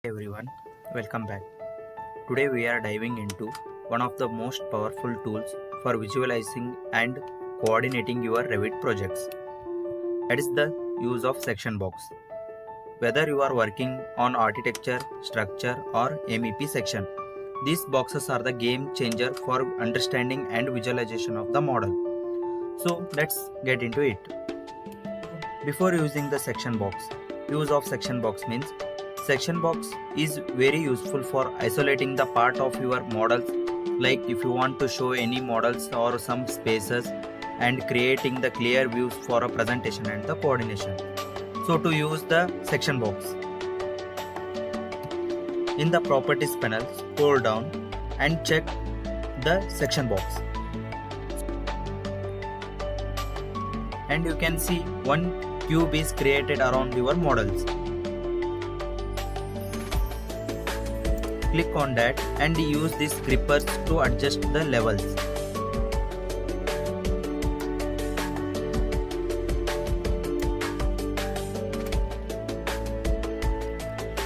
Hey everyone, welcome back. Today we are diving into one of the most powerful tools for visualizing and coordinating your Revit projects. That is the use of section box. Whether you are working on architecture, structure or MEP section, these boxes are the game changer for understanding and visualization of the model. So let's get into it. Before using the section box, use of section box means section box is very useful for isolating the part of your models, like if you want to show any models or some spaces and creating the clear views for a presentation and the coordination. So to use the section box, in the properties panel, scroll down and check the section box. And you can see one cube is created around your models. Click on that and use these grippers to adjust the levels.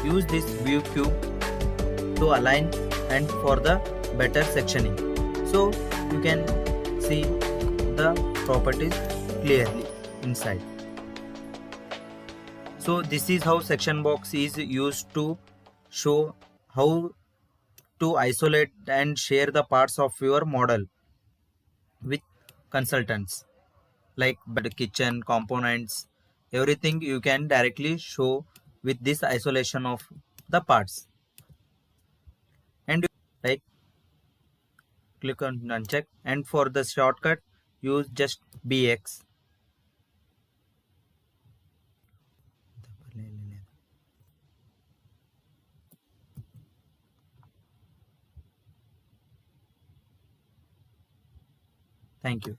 Use this view cube to align and for the better sectioning. So you can see the properties clearly inside. So this is how section box is used to show how to isolate and share the parts of your model with consultants, like the kitchen components, everything you can directly show with this isolation of the parts. And like click on uncheck, and for the shortcut use just BX. Thank you.